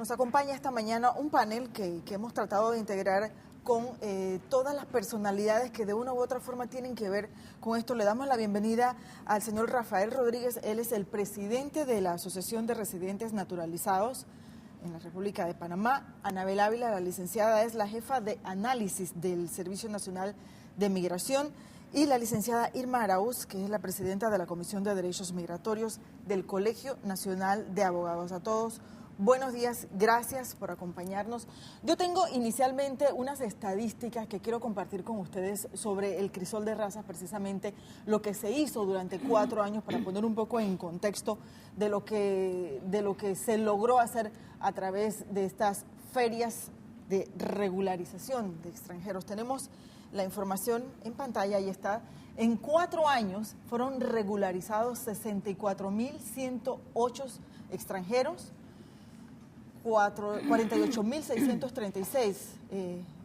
Nos acompaña esta mañana un panel que hemos tratado de integrar con todas las personalidades que de una u otra forma tienen que ver con esto. Le damos la bienvenida al señor Rafael Rodríguez. Él es el presidente de la Asociación de Residentes Naturalizados en la República de Panamá. Anabel Ávila, la licenciada, es la jefa de análisis del Servicio Nacional de Migración, y la licenciada Irma Araúz, que es la presidenta de la Comisión de Derechos Migratorios del Colegio Nacional de Abogados. A todos, buenos días, gracias por acompañarnos. Yo tengo inicialmente unas estadísticas que quiero compartir con ustedes sobre el crisol de razas, precisamente lo que se hizo durante 4 años, para poner un poco en contexto de lo que se logró hacer a través de estas ferias de regularización de extranjeros. Tenemos la información en pantalla, ahí está. En 4 años fueron regularizados 64.108 extranjeros, 48.636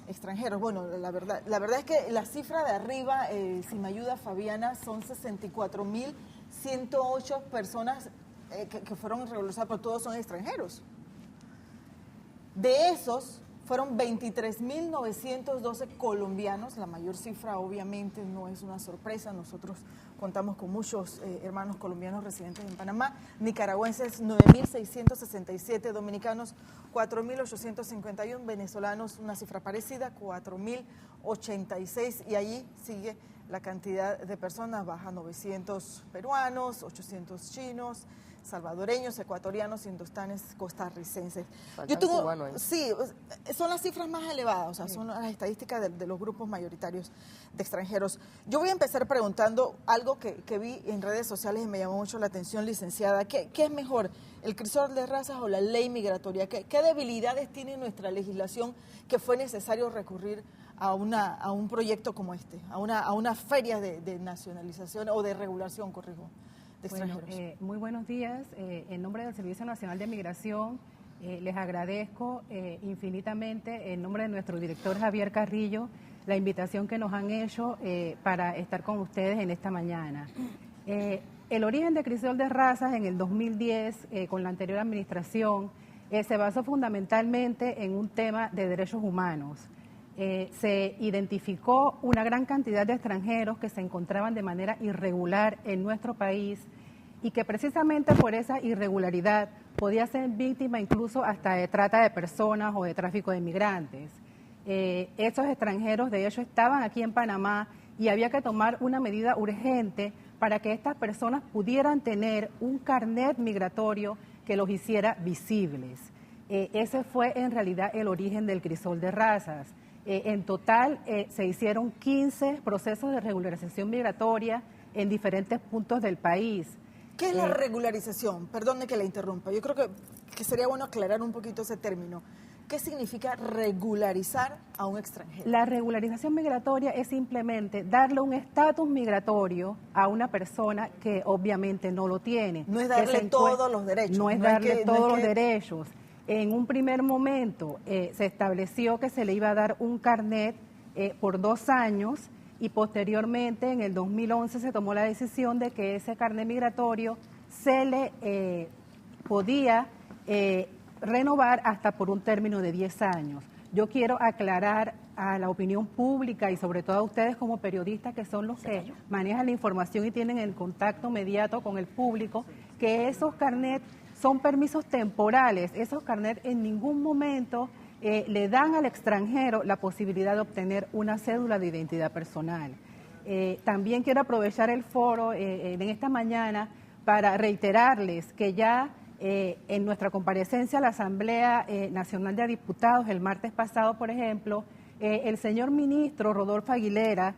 extranjeros. Bueno, la verdad es que la cifra de arriba, si me ayuda Fabiana, son 64.108 personas que fueron regularizadas, pero todos son extranjeros. De esos, fueron 23.912 colombianos. La mayor cifra obviamente no es una sorpresa, nosotros contamos con muchos hermanos colombianos residentes en Panamá, nicaragüenses 9.667, dominicanos 4.851, venezolanos una cifra parecida, 4.086, y allí sigue la cantidad de personas, baja 900 peruanos, 800 chinos, salvadoreños, ecuatorianos, hindustanes, costarricenses. Yo tengo, sí, son las cifras más elevadas, o sea, son las estadísticas de los grupos mayoritarios de extranjeros. Yo voy a empezar preguntando algo que vi en redes sociales y me llamó mucho la atención, licenciada. ¿Qué es mejor, el crisol de razas o la ley migratoria? ¿Qué debilidades tiene nuestra legislación que fue necesario recurrir a un proyecto como este, a una feria de nacionalización o de regulación, corrijo? Bueno, muy buenos días. En nombre del Servicio Nacional de Migración, les agradezco infinitamente, en nombre de nuestro director Javier Carrillo, la invitación que nos han hecho para estar con ustedes en esta mañana. El origen de crisol de razas en el 2010, con la anterior administración, se basó fundamentalmente en un tema de derechos humanos. Se identificó una gran cantidad de extranjeros que se encontraban de manera irregular en nuestro país y que precisamente por esa irregularidad podía ser víctima incluso hasta de trata de personas o de tráfico de migrantes. Esos extranjeros de hecho estaban aquí en Panamá y había que tomar una medida urgente para que estas personas pudieran tener un carnet migratorio que los hiciera visibles. Ese fue en realidad el origen del crisol de razas. En total se hicieron 15 procesos de regularización migratoria en diferentes puntos del país. ¿Qué es la regularización? Perdone que la interrumpa. Yo creo que sería bueno aclarar un poquito ese término. ¿Qué significa regularizar a un extranjero? La regularización migratoria es simplemente darle un estatus migratorio a una persona que obviamente no lo tiene. No es darle todos los derechos. No es darle todos los derechos. En un primer momento se estableció que se le iba a dar un carnet por 2 años y posteriormente en el 2011 se tomó la decisión de que ese carnet migratorio se le podía renovar hasta por un término de 10 años. Yo quiero aclarar a la opinión pública y sobre todo a ustedes como periodistas, que son los que manejan la información y tienen el contacto inmediato con el público, que esos carnets son permisos temporales. Esos carnets en ningún momento le dan al extranjero la posibilidad de obtener una cédula de identidad personal. También quiero aprovechar el foro en esta mañana para reiterarles que ya en nuestra comparecencia a la Asamblea Nacional de Diputados el martes pasado, por ejemplo, el señor ministro Rodolfo Aguilera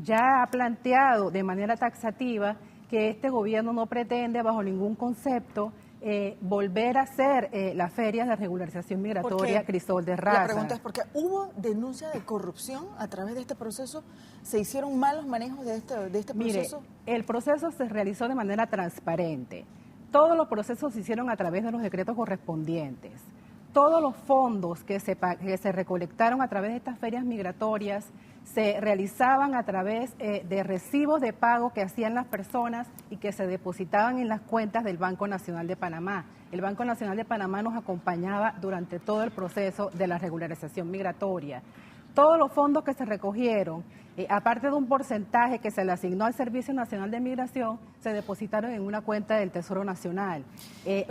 ya ha planteado de manera taxativa que este gobierno no pretende bajo ningún concepto volver a hacer las ferias de regularización migratoria crisol de razas. La pregunta es porque hubo denuncia de corrupción a través de este proceso, ¿se hicieron malos manejos de este proceso? Mire, el proceso se realizó de manera transparente. Todos los procesos se hicieron a través de los decretos correspondientes. Todos los fondos que se recolectaron a través de estas ferias migratorias se realizaban a través de recibos de pago que hacían las personas y que se depositaban en las cuentas del Banco Nacional de Panamá. el Banco Nacional de Panamá nos acompañaba durante todo el proceso de la regularización migratoria. Todos los fondos que se recogieron, aparte de un porcentaje que se le asignó al Servicio Nacional de Migración, se depositaron en una cuenta del Tesoro Nacional.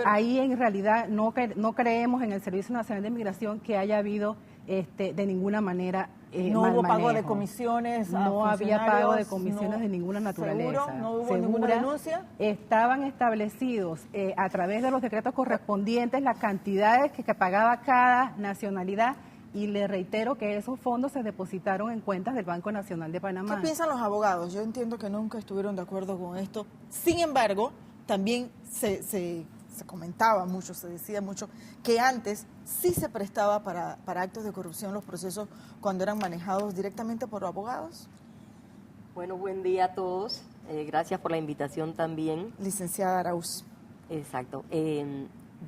Ahí en realidad no creemos en el Servicio Nacional de Migración que haya habido de ninguna manera no mal hubo manejo. Pago de comisiones a no había pago de comisiones no, de ninguna naturaleza. ¿Seguro? ¿No hubo ninguna denuncia? Estaban establecidos a través de los decretos correspondientes las cantidades que pagaba cada nacionalidad, y le reitero que esos fondos se depositaron en cuentas del Banco Nacional de Panamá. ¿Qué piensan los abogados? Yo entiendo que nunca estuvieron de acuerdo con esto. Sin embargo, también se comentaba mucho, se decía mucho, que antes sí se prestaba para actos de corrupción los procesos cuando eran manejados directamente por abogados. Bueno, buen día a todos. Gracias por la invitación también. Licenciada Arauz. Exacto.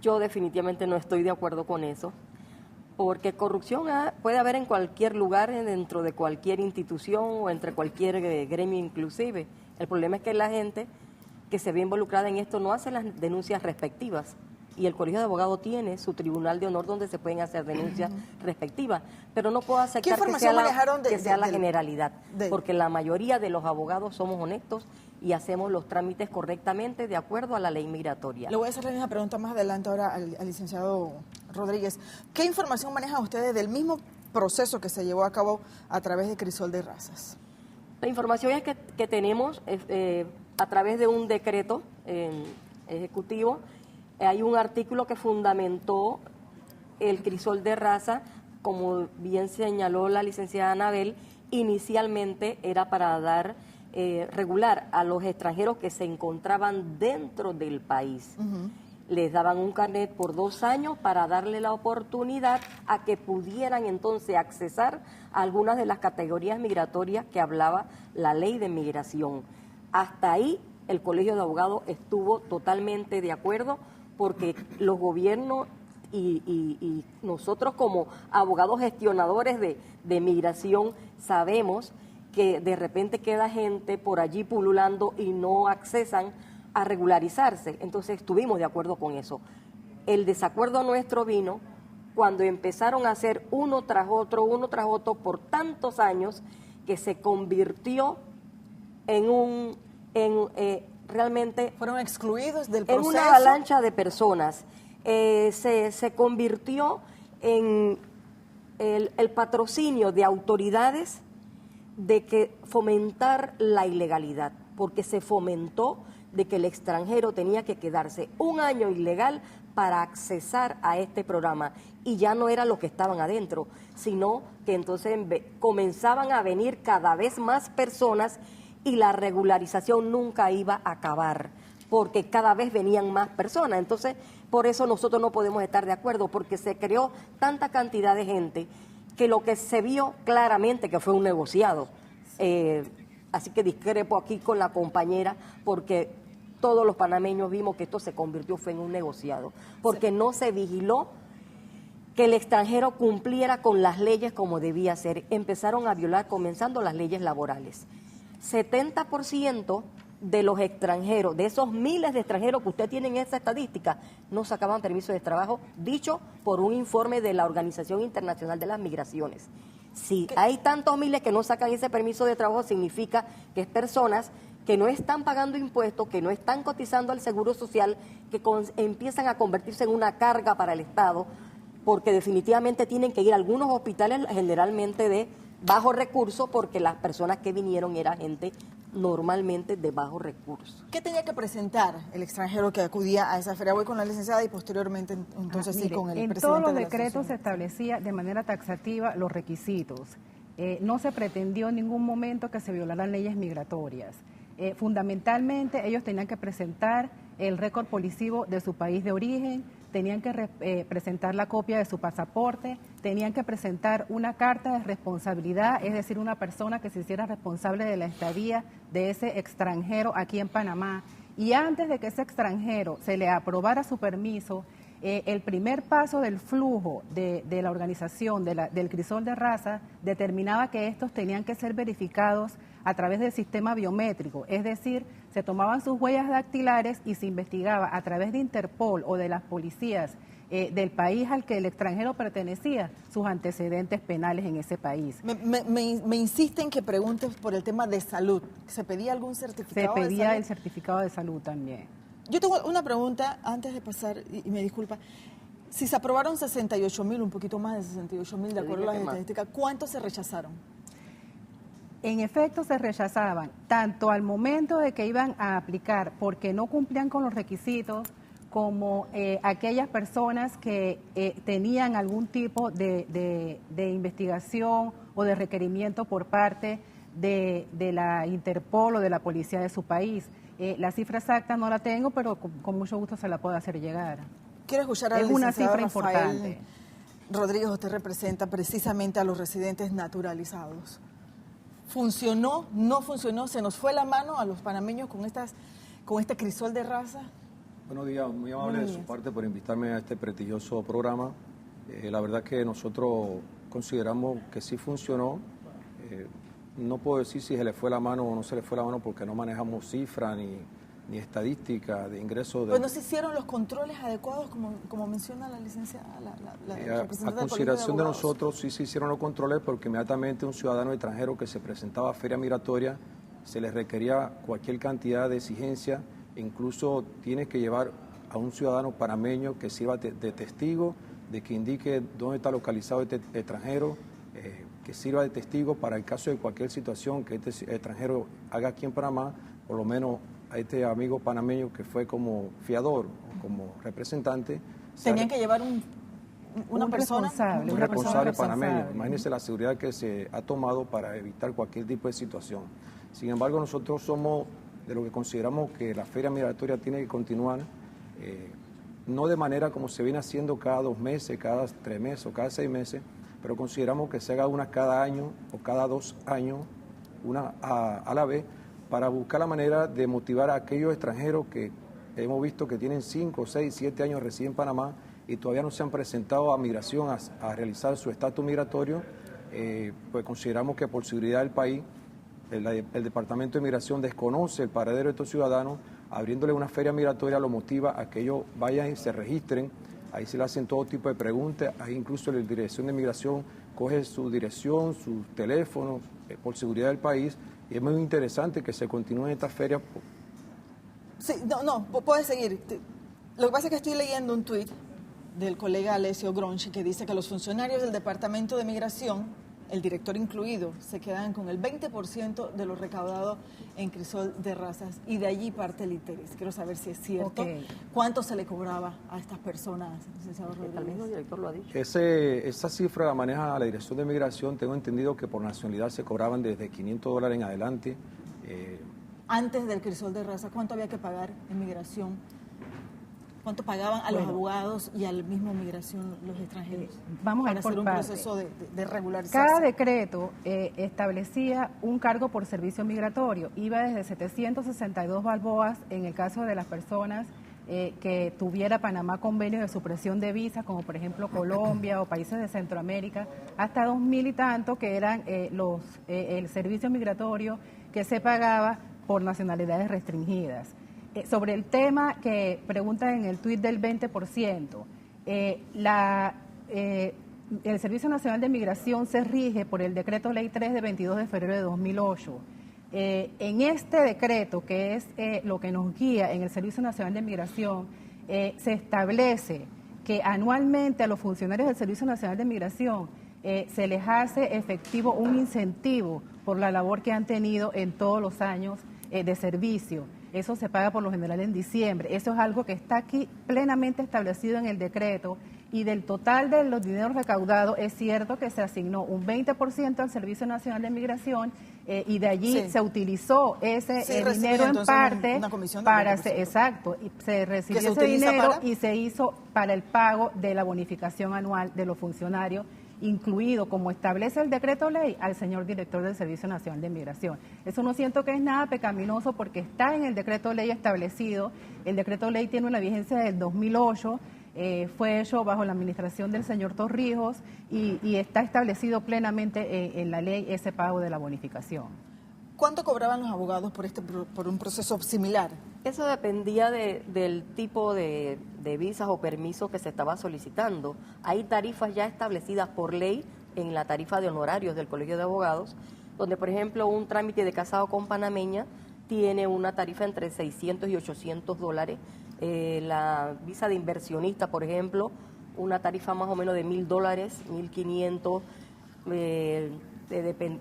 Yo definitivamente no estoy de acuerdo con eso, porque corrupción puede haber en cualquier lugar, dentro de cualquier institución o entre cualquier gremio inclusive. El problema es que la gente que se ve involucrada en esto no hace las denuncias respectivas, y el Colegio de Abogados tiene su tribunal de honor donde se pueden hacer denuncias respectivas, pero no puedo aceptar que sea la generalidad, porque la mayoría de los abogados somos honestos y hacemos los trámites correctamente de acuerdo a la ley migratoria. Le voy a hacer la misma pregunta más adelante ahora al licenciado Rodríguez. ¿Qué información manejan ustedes del mismo proceso que se llevó a cabo a través de Crisol de Razas? La información es que tenemos a través de un decreto ejecutivo. Hay un artículo que fundamentó el Crisol de Raza, como bien señaló la licenciada Anabel, inicialmente era para dar regular a los extranjeros que se encontraban dentro del país. Les daban un carnet por 2 años para darle la oportunidad a que pudieran entonces accesar a algunas de las categorías migratorias que hablaba la ley de migración. Hasta ahí el Colegio de Abogados estuvo totalmente de acuerdo, porque los gobiernos y nosotros como abogados gestionadores de migración sabemos que de repente queda gente por allí pululando y no accesan a regularizarse. Entonces estuvimos de acuerdo con eso. El desacuerdo nuestro vino cuando empezaron a hacer uno tras otro por tantos años, que se convirtió realmente fueron excluidos del proceso. En una avalancha de personas. Se convirtió en el patrocinio de autoridades de que fomentar la ilegalidad, porque se fomentó de que el extranjero tenía que quedarse 1 año ilegal para accesar a este programa, y ya no era lo que estaban adentro, sino que entonces comenzaban a venir cada vez más personas y la regularización nunca iba a acabar, porque cada vez venían más personas. Entonces, por eso nosotros no podemos estar de acuerdo, porque se creó tanta cantidad de gente que lo que se vio claramente que fue un negociado. Así que discrepo aquí con la compañera, porque todos los panameños vimos que esto se convirtió en un negociado, porque no se vigiló que el extranjero cumpliera con las leyes como debía ser. Empezaron a violar, comenzando las leyes laborales. 70% de los extranjeros, de esos miles de extranjeros que usted tiene en esa estadística, no sacaban permiso de trabajo, dicho por un informe de la Organización Internacional de las Migraciones. Si hay tantos miles que no sacan ese permiso de trabajo, significa que es personas que no están pagando impuestos, que no están cotizando al Seguro Social, que empiezan a convertirse en una carga para el Estado, porque definitivamente tienen que ir a algunos hospitales generalmente de bajo recurso, porque las personas que vinieron era gente normalmente de bajo recurso. ¿Qué tenía que presentar el extranjero que acudía a esa feria? Voy con la licenciada y posteriormente entonces mire, sí con el presidente. En todos los de la decretos se asociación establecía de manera taxativa los requisitos. No se pretendió en ningún momento que se violaran leyes migratorias. Fundamentalmente ellos tenían que presentar el récord policivo de su país de origen, tenían que presentar la copia de su pasaporte, tenían que presentar una carta de responsabilidad, es decir, una persona que se hiciera responsable de la estadía de ese extranjero aquí en Panamá. Y antes de que ese extranjero se le aprobara su permiso, el primer paso del flujo de la organización, del Crisol de Raza, determinaba que estos tenían que ser verificados a través del sistema biométrico, es decir, se tomaban sus huellas dactilares y se investigaba a través de Interpol o de las policías del país al que el extranjero pertenecía, sus antecedentes penales en ese país. Me insisten que preguntes por el tema de salud. ¿Se pedía algún certificado Se de pedía salud? el certificado de salud también. Yo tengo una pregunta antes de pasar, y me disculpa. Si se aprobaron 68.000, un poquito más de 68.000, de acuerdo a las estadísticas, ¿cuántos se rechazaron? En efecto, se rechazaban, tanto al momento de que iban a aplicar porque no cumplían con los requisitos, como aquellas personas que tenían algún tipo de investigación o de requerimiento por parte de la Interpol o de la policía de su país. La cifra exacta no la tengo, pero con mucho gusto se la puedo hacer llegar. Quiero escuchar al Es una licenciado cifra Rafael importante. Rodríguez. Usted representa precisamente a los residentes naturalizados. ¿Funcionó? ¿No funcionó? ¿Se nos fue la mano a los panameños con este crisol de raza? Buenos días, muy amable de su parte por invitarme a este prestigioso programa. La verdad que nosotros consideramos que sí funcionó. No puedo decir si se le fue la mano o no se le fue la mano porque no manejamos cifras ni estadísticas de ingresos. Pues no se hicieron los controles adecuados, como menciona la licenciada, la representante a consideración de abogados. nosotros sí se hicieron los controles porque inmediatamente un ciudadano extranjero que se presentaba a feria migratoria se le requería cualquier cantidad de exigencia. Incluso tiene que llevar a un ciudadano panameño que sirva de testigo, de que indique dónde está localizado este extranjero, que sirva de testigo para el caso de cualquier situación que este extranjero haga aquí en Panamá, por lo menos a este amigo panameño que fue como fiador o como representante. Tenían que llevar una Un persona, responsable, un una responsable persona panameño. responsable. Imagínense la seguridad que se ha tomado para evitar cualquier tipo de situación. Sin embargo, nosotros somos de lo que consideramos que la feria migratoria tiene que continuar, no de manera como se viene haciendo cada 2 meses, cada 3 meses o cada 6 meses, pero consideramos que se haga una cada año o cada 2 años, una a la vez, para buscar la manera de motivar a aquellos extranjeros que hemos visto que tienen 5, 6, 7 años recién en Panamá y todavía no se han presentado a migración a realizar su estatus migratorio. Pues consideramos que por seguridad del país el Departamento de Migración desconoce el paradero de estos ciudadanos, abriéndole una feria migratoria lo motiva a que ellos vayan y se registren. Ahí se le hacen todo tipo de preguntas, ahí incluso la Dirección de Migración coge su dirección, su teléfono, por seguridad del país, y es muy interesante que se continúe esta feria. Sí, no, puedes seguir. Lo que pasa es que estoy leyendo un tuit del colega Alessio Gronchi que dice que los funcionarios del Departamento de Migración, el director incluido, se quedan con el 20% de lo recaudado en crisol de razas y de allí parte el interés. Quiero saber si es cierto. Okay. ¿Cuánto se le cobraba a estas personas, licenciado Rodríguez? El mismo director lo ha dicho. Esa cifra la maneja la Dirección de Migración. Tengo entendido que por nacionalidad se cobraban desde $500 en adelante. Antes del crisol de raza, ¿cuánto había que pagar en migración? ¿Cuánto pagaban a los abogados y al mismo migración los extranjeros? Vamos a para ir por hacer un partes. proceso de regularización. Cada decreto establecía un cargo por servicio migratorio. Iba desde 762 balboas en el caso de las personas que tuviera Panamá convenio de supresión de visas, como por ejemplo Colombia o países de Centroamérica, hasta 2.000 y tanto que eran el servicio migratorio que se pagaba por nacionalidades restringidas. Sobre el tema que preguntan en el tuit del 20%, el Servicio Nacional de Migración se rige por el Decreto Ley 3 de 22 de febrero de 2008. En este decreto, que es lo que nos guía en el Servicio Nacional de Migración, se establece que anualmente a los funcionarios del Servicio Nacional de Migración se les hace efectivo un incentivo por la labor que han tenido en todos los años de servicio. Eso se paga por lo general en diciembre. Eso es algo que está aquí plenamente establecido en el decreto, y del total de los dineros recaudados es cierto que se asignó un 20% al Servicio Nacional de Migración y de allí se utilizó ese dinero en parte para exacto, y se recibió ese dinero y se hizo para el pago de la bonificación anual de los funcionarios, incluido, como establece el decreto ley, al señor director del Servicio Nacional de Migración. Eso no siento que es nada pecaminoso porque está en el decreto ley establecido. El decreto ley tiene una vigencia del 2008, fue hecho bajo la administración del señor Torrijos y está establecido plenamente en la ley ese pago de la bonificación. ¿Cuánto cobraban los abogados por un proceso similar? Eso dependía del tipo de visas o permisos que se estaba solicitando. Hay tarifas ya establecidas por ley en la tarifa de honorarios del Colegio de Abogados, donde, por ejemplo, un trámite de casado con panameña tiene una tarifa entre 600 y 800 dólares. La visa de inversionista, por ejemplo, una tarifa más o menos de $1,000, 1,500,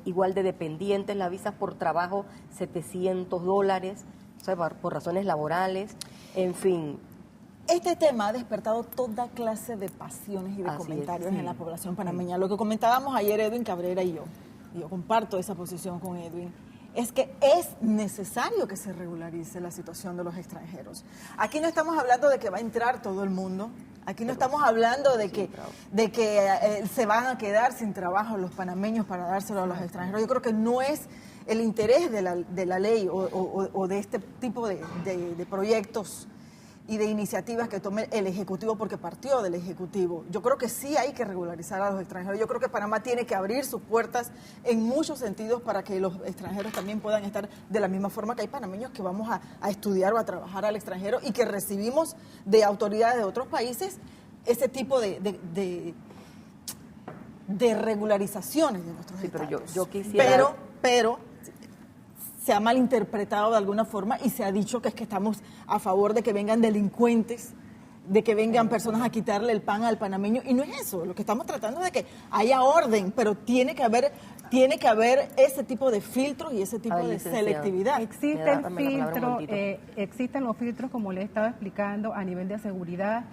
igual de dependientes, las visas por trabajo, $700, o sea, por razones laborales, en fin. Este tema ha despertado toda clase de pasiones y de comentarios en la población panameña. Lo que comentábamos ayer Edwin Cabrera y yo comparto esa posición con Edwin, es que es necesario que se regularice la situación de los extranjeros. Aquí no estamos hablando de que va a entrar todo el mundo, aquí no estamos hablando de que se van a quedar sin trabajo los panameños para dárselo a los extranjeros. Yo creo que no es el interés de la ley o de este tipo de proyectos y de iniciativas que tome el Ejecutivo, porque partió del Ejecutivo. Yo creo que sí hay que regularizar a los extranjeros. Yo creo que Panamá tiene que abrir sus puertas en muchos sentidos para que los extranjeros también puedan estar de la misma forma que hay panameños que vamos a estudiar o a trabajar al extranjero y que recibimos de autoridades de otros países ese tipo de regularizaciones de nuestros estatus. Pero yo quisiera... Pero se ha malinterpretado de alguna forma y se ha dicho que es que estamos a favor de que vengan delincuentes, de que vengan personas a quitarle el pan al panameño, y no es eso. Lo que estamos tratando es de que haya orden, pero tiene que haber ese tipo de filtros y ese tipo de selectividad. Existen los filtros, como le estaba explicando, a nivel de seguridad.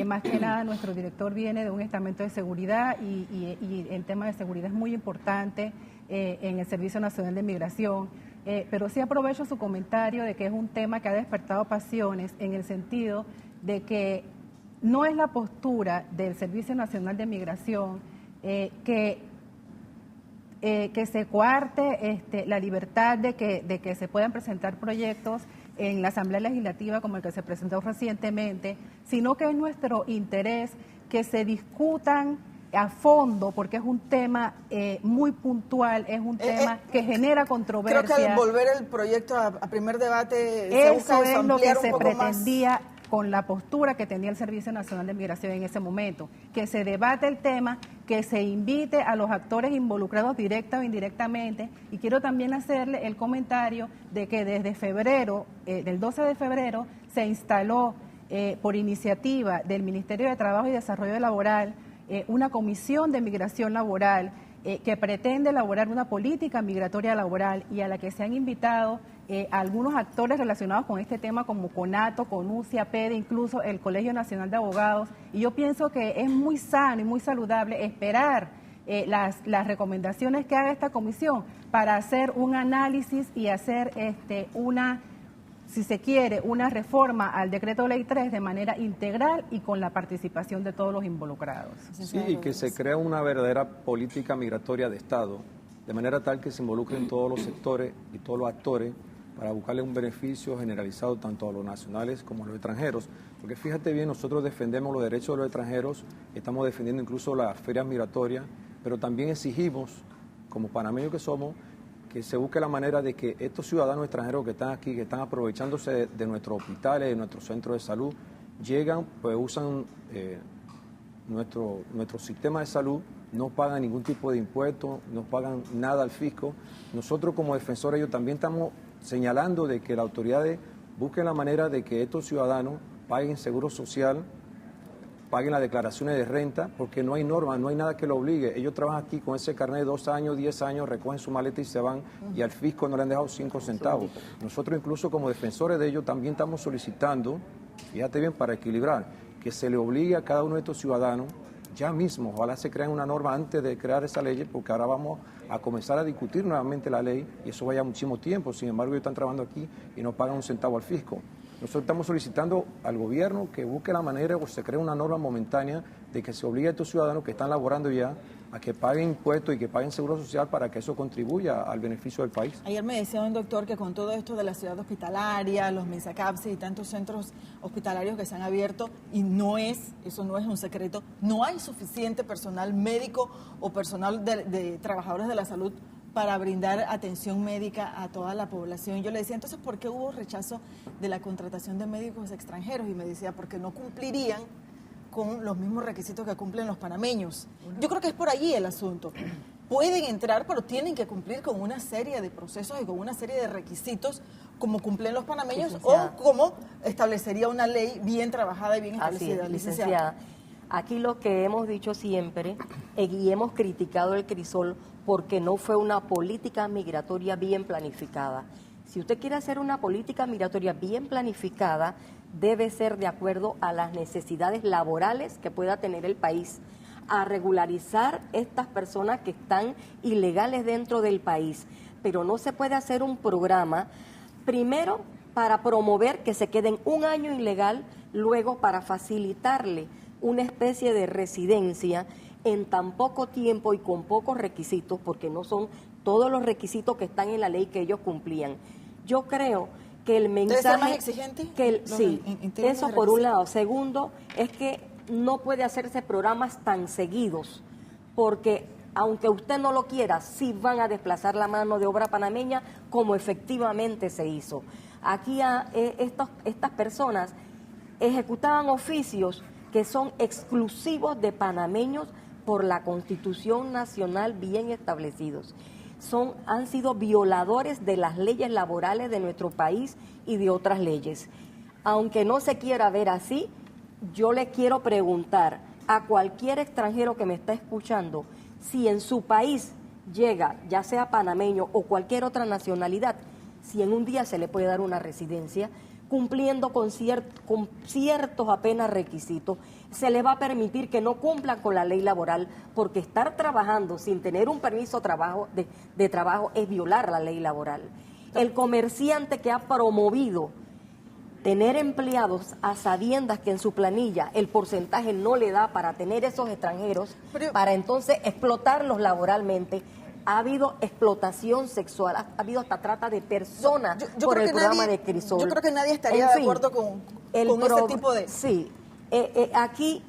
Más que nada, nuestro director viene de un estamento de seguridad y el tema de seguridad es muy importante en el Servicio Nacional de Migración. Pero sí aprovecho su comentario de que es un tema que ha despertado pasiones en el sentido de que no es la postura del Servicio Nacional de Migración que se coarte la libertad de que se puedan presentar proyectos en la Asamblea Legislativa como el que se presentó recientemente, sino que es nuestro interés que se discutan a fondo, porque es un tema muy puntual, es un tema que genera controversia. Creo que al volver el proyecto a primer debate, eso es lo que se pretendía con la postura que tenía el Servicio Nacional de Migración en ese momento, que se debate el tema, que se invite a los actores involucrados directa o indirectamente. Y quiero también hacerle el comentario de que desde febrero, del 12 de febrero, se instaló por iniciativa del Ministerio de Trabajo y Desarrollo Laboral una comisión de migración laboral que pretende elaborar una política migratoria laboral y a la que se han invitado algunos actores relacionados con este tema como CONATO, CONUCI, APEDE, incluso el Colegio Nacional de Abogados. Y yo pienso que es muy sano y muy saludable esperar las recomendaciones que haga esta comisión para hacer un análisis y hacer si se quiere, una reforma al Decreto Ley 3 de manera integral y con la participación de todos los involucrados. Sí, y que se crea una verdadera política migratoria de Estado, de manera tal que se involucren todos los sectores y todos los actores para buscarle un beneficio generalizado tanto a los nacionales como a los extranjeros. Porque fíjate bien, nosotros defendemos los derechos de los extranjeros, estamos defendiendo incluso las ferias migratorias, pero también exigimos, como panameños que somos, que se busque la manera de que estos ciudadanos extranjeros que están aquí, que están aprovechándose de nuestros hospitales, de nuestros centros de salud, llegan, pues usan nuestro sistema de salud, no pagan ningún tipo de impuesto, no pagan nada al fisco. Nosotros como defensores, ellos también estamos señalando de que las autoridades busquen la manera de que estos ciudadanos paguen seguro social, paguen las declaraciones de renta, porque no hay norma, no hay nada que lo obligue. Ellos trabajan aquí con ese carnet de 2 años, 10 años, recogen su maleta y se van, y al fisco no le han dejado 5 centavos. Nosotros incluso como defensores de ellos también estamos solicitando, fíjate bien, para equilibrar, que se le obligue a cada uno de estos ciudadanos, ya mismo, ojalá se creen una norma antes de crear esa ley, porque ahora vamos a comenzar a discutir nuevamente la ley, y eso vaya muchísimo tiempo. Sin embargo, ellos están trabajando aquí y no pagan un centavo al fisco. Nosotros estamos solicitando al gobierno que busque la manera o se cree una norma momentánea de que se obligue a estos ciudadanos que están laborando ya a que paguen impuestos y que paguen seguro social para que eso contribuya al beneficio del país. Ayer me decía un doctor que con todo esto de la ciudad hospitalaria, los MINSACAPSI y tantos centros hospitalarios que se han abierto, y eso no es un secreto, no hay suficiente personal médico o personal de trabajadores de la salud para brindar atención médica a toda la población. Yo le decía, entonces, ¿por qué hubo rechazo de la contratación de médicos extranjeros? Y me decía, porque no cumplirían con los mismos requisitos que cumplen los panameños. Yo creo que es por allí el asunto. Pueden entrar, pero tienen que cumplir con una serie de procesos y con una serie de requisitos como cumplen los panameños, licenciada, o como establecería una ley bien trabajada y bien establecida. Así es, licenciada. Aquí lo que hemos dicho siempre y hemos criticado el Crisol porque no fue una política migratoria bien planificada. Si usted quiere hacer una política migratoria bien planificada, debe ser de acuerdo a las necesidades laborales que pueda tener el país, a regularizar estas personas que están ilegales dentro del país. Pero no se puede hacer un programa, primero, para promover que se queden un año ilegal, luego para facilitarle una especie de residencia en tan poco tiempo y con pocos requisitos, porque no son todos los requisitos que están en la ley que ellos cumplían. Yo creo que el mensaje... ¿Debe ser más exigente? Sí, eso por un lado. Segundo, es que no puede hacerse programas tan seguidos, porque aunque usted no lo quiera, sí van a desplazar la mano de obra panameña, como efectivamente se hizo. Aquí estas personas ejecutaban oficios que son exclusivos de panameños por la Constitución Nacional bien establecidos. Han sido violadores de las leyes laborales de nuestro país y de otras leyes. Aunque no se quiera ver así, yo le quiero preguntar a cualquier extranjero que me está escuchando si en su país llega, ya sea panameño o cualquier otra nacionalidad, si en un día se le puede dar una residencia, cumpliendo con ciertos apenas requisitos, se le va a permitir que no cumplan con la ley laboral, porque estar trabajando sin tener un permiso de trabajo es violar la ley laboral. El comerciante que ha promovido tener empleados a sabiendas que en su planilla el porcentaje no le da para tener esos extranjeros, para entonces explotarlos laboralmente, ha habido explotación sexual, ha habido hasta trata de personas por el programa de Crisol. Yo creo que nadie estaría de acuerdo con ese tipo de... Sí, aquí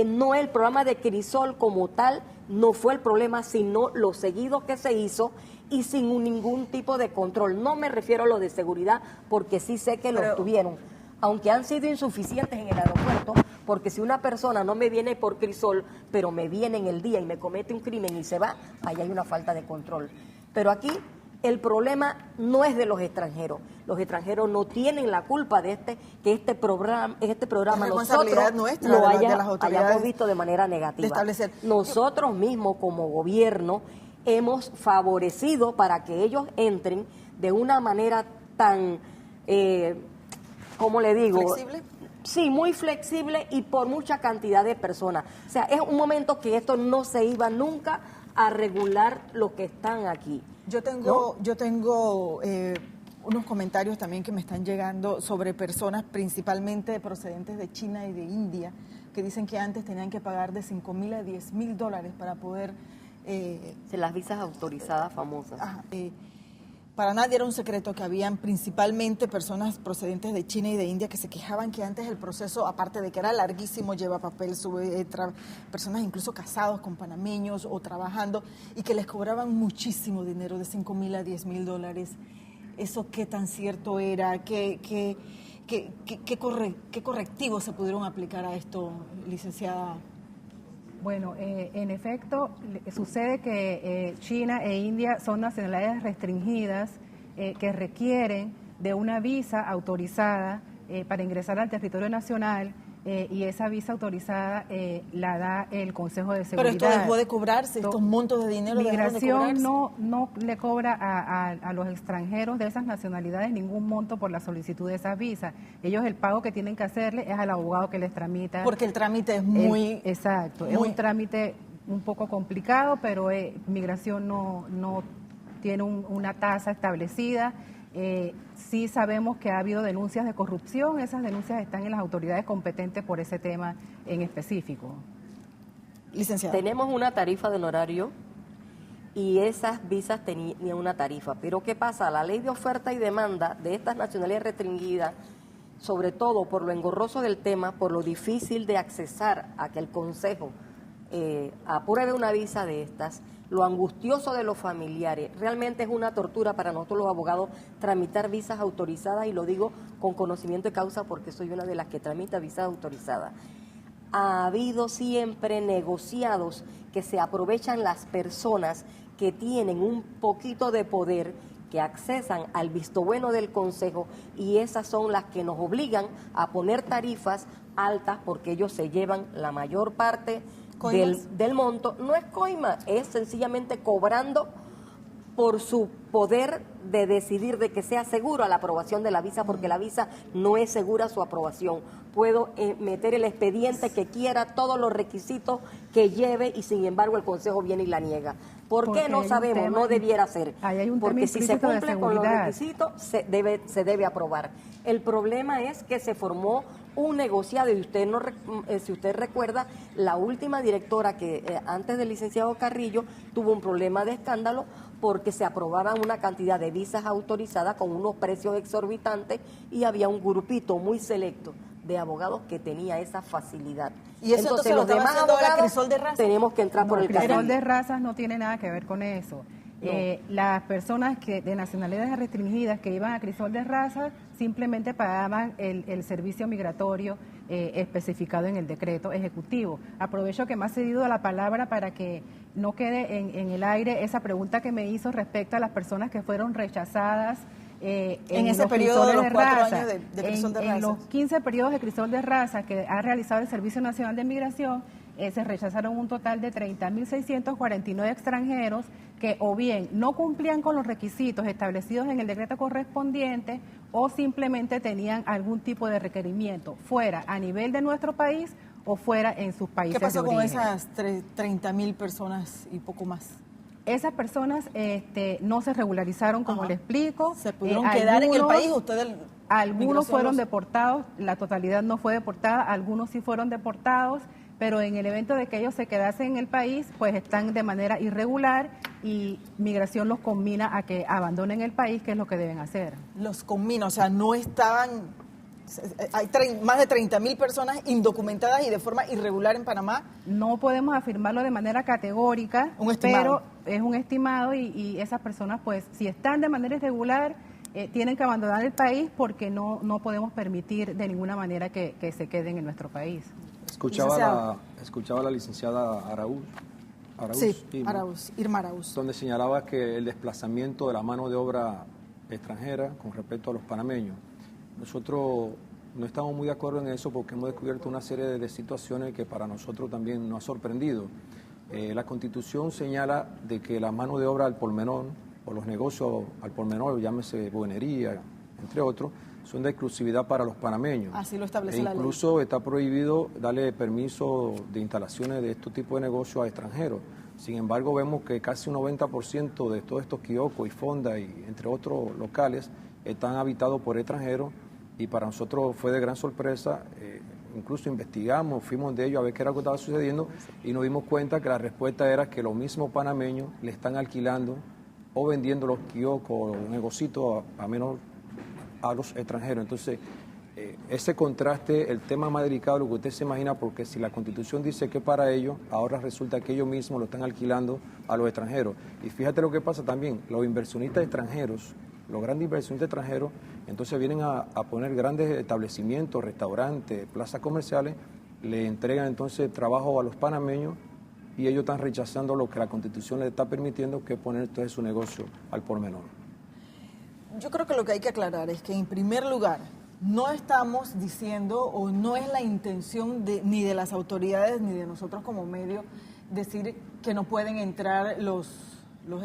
no el programa de Crisol como tal, no fue el problema, sino lo seguido que se hizo y sin ningún tipo de control. No me refiero a lo de seguridad, porque sí sé que lo tuvieron, aunque han sido insuficientes en el aeropuerto, porque si una persona no me viene por Crisol, pero me viene en el día y me comete un crimen y se va, ahí hay una falta de control. Pero aquí el problema no es de los extranjeros no tienen la culpa de que este programa nosotros nuestra, lo de las autoridades hayamos visto de manera negativa. Nosotros mismos como gobierno hemos favorecido para que ellos entren de una manera tan, ¿cómo le digo? ¿Flexible? Sí, muy flexible y por mucha cantidad de personas. O sea, es un momento que esto no se iba nunca a regular los que están aquí. Yo tengo unos comentarios también que me están llegando sobre personas principalmente procedentes de China y de India, que dicen que antes tenían que pagar de $5,000 a $10,000 para poder... las visas autorizadas famosas. Para nadie era un secreto que habían principalmente personas procedentes de China y de India que se quejaban que antes el proceso, aparte de que era larguísimo, lleva papel, personas incluso casados con panameños o trabajando, y que les cobraban muchísimo dinero, de $5,000 a $10,000. ¿Eso qué tan cierto era? ¿Qué correctivos se pudieron aplicar a esto, licenciada? Bueno, en efecto, sucede que China e India son nacionalidades restringidas que requieren de una visa autorizada para ingresar al territorio nacional, y esa visa autorizada la da el Consejo de Seguridad. Pero esto dejó de cobrarse, estos montos de dinero. Migración no le cobra a los extranjeros de esas nacionalidades ningún monto por la solicitud de esas visas. Ellos el pago que tienen que hacerle es al abogado que les tramita. Porque el trámite es muy... Exacto, es un trámite un poco complicado, pero migración no tiene una tasa establecida. Sí sabemos que ha habido denuncias de corrupción, esas denuncias están en las autoridades competentes por ese tema en específico. Licenciada. Tenemos una tarifa de honorario y esas visas tenían una tarifa, pero ¿qué pasa? La ley de oferta y demanda de estas nacionalidades restringidas, sobre todo por lo engorroso del tema, por lo difícil de accesar a que el Consejo apruebe una visa de estas, lo angustioso de los familiares. Realmente es una tortura para nosotros los abogados tramitar visas autorizadas, y lo digo con conocimiento de causa porque soy una de las que tramita visas autorizadas. Ha habido siempre negociados que se aprovechan las personas que tienen un poquito de poder, que accesan al visto bueno del Consejo, y esas son las que nos obligan a poner tarifas altas porque ellos se llevan la mayor parte del monto. No es coima, es sencillamente cobrando por su poder de decidir de que sea seguro la aprobación de la visa, porque la visa no es segura su aprobación. Puedo meter el expediente que quiera, todos los requisitos que lleve, y sin embargo el Consejo viene y la niega. ¿Por qué? No sabemos, no debiera ser. Porque si se cumple con los requisitos, se debe aprobar. El problema es que se formó un negociado, y usted no, si usted recuerda, la última directora que antes del licenciado Carrillo tuvo un problema de escándalo porque se aprobaban una cantidad de visas autorizadas con unos precios exorbitantes, y había un grupito muy selecto de abogados que tenía esa facilidad. Y eso entonces los demás abogados Crisol de Razas tenemos que entrar por el carril. Crisol de Razas no tiene nada que ver con eso. No. Las personas de nacionalidades restringidas que iban a Crisol de Razas simplemente pagaban el servicio migratorio especificado en el decreto ejecutivo. Aprovecho que me ha cedido la palabra para que no quede en el aire esa pregunta que me hizo respecto a las personas que fueron rechazadas en ese periodo de los 4 años de Crisol de Razas. En los 15 periodos de Crisol de Razas que ha realizado el Servicio Nacional de Migración, se rechazaron un total de 30.649 extranjeros que o bien no cumplían con los requisitos establecidos en el decreto correspondiente, o simplemente tenían algún tipo de requerimiento, fuera a nivel de nuestro país o fuera en sus países de origen. ¿Qué pasó con esas 30.000 personas y poco más? Esas personas no se regularizaron, como le explico. ¿Se pudieron quedar en el país? Algunos fueron deportados, la totalidad no fue deportada, algunos sí fueron deportados, pero en el evento de que ellos se quedasen en el país, pues están de manera irregular, y Migración los conmina a que abandonen el país, que es lo que deben hacer. Los conmina, o sea, no estaban... Hay más de 30.000 personas indocumentadas y de forma irregular en Panamá. No podemos afirmarlo de manera categórica, pero es un estimado, y esas personas, pues, si están de manera irregular, tienen que abandonar el país, porque no podemos permitir de ninguna manera que se queden en nuestro país. Escuchaba a la licenciada Irma Araúz, donde señalaba que el desplazamiento de la mano de obra extranjera con respecto a los panameños. Nosotros no estamos muy de acuerdo en eso, porque hemos descubierto una serie de situaciones que para nosotros también nos ha sorprendido. La Constitución señala de que la mano de obra al por menor, o los negocios al por menor, llámese buhonería, entre otros, son de exclusividad para los panameños. Así lo establece la ley. Incluso está prohibido darle permiso de instalaciones de estos tipos de negocios a extranjeros. Sin embargo, vemos que casi un 90% de todos estos kioscos y fondas, y entre otros locales, están habitados por extranjeros, y para nosotros fue de gran sorpresa. Incluso investigamos, fuimos de ellos a ver qué era lo que estaba sucediendo, y nos dimos cuenta que la respuesta era que los mismos panameños le están alquilando o vendiendo los kioscos o negocios a los extranjeros. Entonces, ese contraste, el tema más delicado de lo que usted se imagina, porque si la Constitución dice que para ellos, ahora resulta que ellos mismos lo están alquilando a los extranjeros. Y fíjate lo que pasa también, los inversionistas extranjeros, los grandes inversionistas extranjeros, entonces vienen a poner grandes establecimientos, restaurantes, plazas comerciales, le entregan entonces trabajo a los panameños, y ellos están rechazando lo que la Constitución les está permitiendo, que es poner todo su negocio al por menor. Yo creo que lo que hay que aclarar es que, en primer lugar, no estamos diciendo, o no es la intención ni de las autoridades ni de nosotros como medio, decir que no pueden entrar los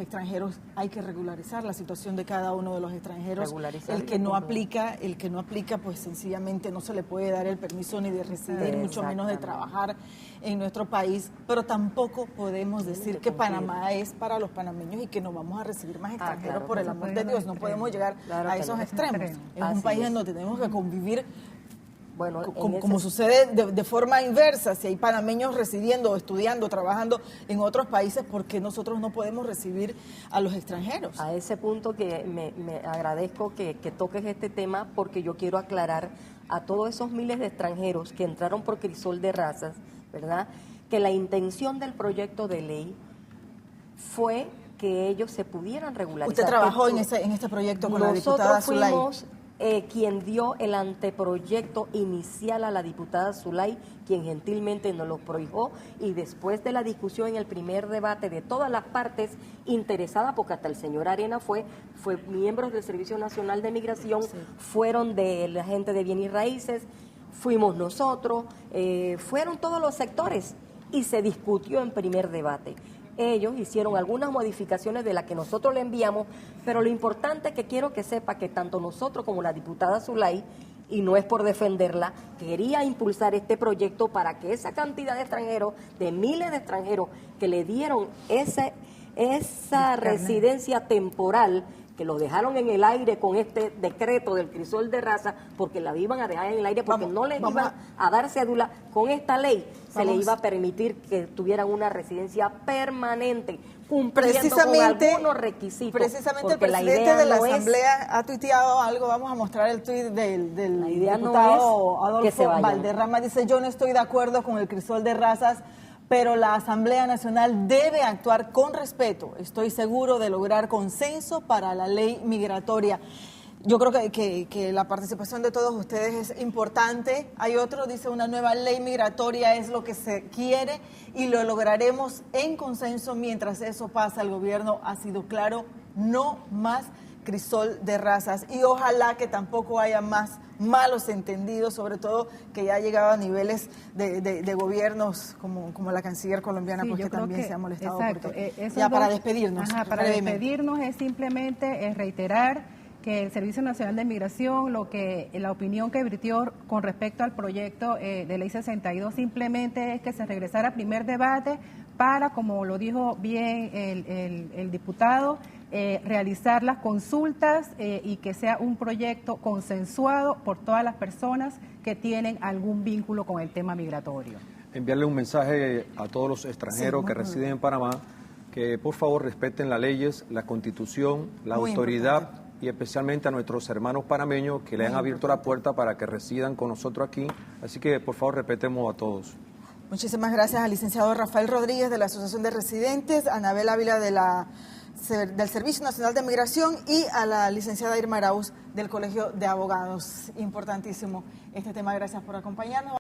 extranjeros. Hay que regularizar la situación de cada uno de los extranjeros. El que no aplica, pues sencillamente no se le puede dar el permiso ni de residir, mucho menos de trabajar en nuestro país. Pero tampoco podemos decir que Panamá es para los panameños y que no vamos a recibir más extranjeros, por el amor de Dios. No podemos llegar a esos extremos. Es un país en donde tenemos que convivir. Bueno, como sucede de forma inversa, si hay panameños residiendo, estudiando, trabajando en otros países, ¿por qué nosotros no podemos recibir a los extranjeros? A ese punto que me agradezco que toques este tema, porque yo quiero aclarar a todos esos miles de extranjeros que entraron por Crisol de Razas, ¿verdad?, que la intención del proyecto de ley fue que ellos se pudieran regularizar. ¿Usted trabajó en este proyecto con la diputada Zulay? Nosotros fuimos quien dio el anteproyecto inicial a la diputada Zulay, quien gentilmente nos lo prohijó, y después de la discusión en el primer debate de todas las partes interesadas, porque hasta el señor Arena fue miembros del Servicio Nacional de Migración, fueron de la gente de Bienes y Raíces, fuimos nosotros, fueron todos los sectores, y se discutió en primer debate. Ellos hicieron algunas modificaciones de las que nosotros le enviamos, pero lo importante es que quiero que sepa que tanto nosotros como la diputada Zulay, y no es por defenderla, quería impulsar este proyecto para que esa cantidad de extranjeros, de miles de extranjeros que le dieron esa residencia temporal, que lo dejaron en el aire con este decreto del crisol de raza, porque la iban a dejar en el aire, porque no les iban a dar cédula, con esta ley se le iba a permitir que tuvieran una residencia permanente, cumpliendo con algunos requisitos. Precisamente el presidente de la Asamblea ha tuiteado algo, vamos a mostrar el tuit del diputado Adolfo Valderrama, dice: yo no estoy de acuerdo con el crisol de razas, pero la Asamblea Nacional debe actuar con respeto. Estoy seguro de lograr consenso para la ley migratoria. Yo creo que la participación de todos ustedes es importante. Hay otro, dice: una nueva ley migratoria es lo que se quiere y lo lograremos en consenso. Mientras eso pasa, el gobierno ha sido claro: no más crisol de razas, y ojalá que tampoco haya más malos entendidos, sobre todo que ya ha llegado a niveles de gobiernos como la canciller colombiana, sí, porque también se ha molestado. Exacto, ya para despedirnos. Para despedirnos es simplemente reiterar que el Servicio Nacional de Migración, la opinión que vertió con respecto al proyecto de ley 62, simplemente es que se regresara a primer debate para, como lo dijo bien el diputado, realizar las consultas y que sea un proyecto consensuado por todas las personas que tienen algún vínculo con el tema migratorio. Enviarle un mensaje a todos los extranjeros que residen en Panamá, que por favor respeten las leyes, la Constitución, la autoridad, y especialmente a nuestros hermanos panameños que le han abierto la puerta para que residan con nosotros aquí. Así que por favor respetemos a todos. Muchísimas gracias al licenciado Rafael Rodríguez de la Asociación de Residentes, a Anabel Ávila del Servicio Nacional de Migración y a la licenciada Irma Arauz del Colegio de Abogados. Importantísimo este tema. Gracias por acompañarnos.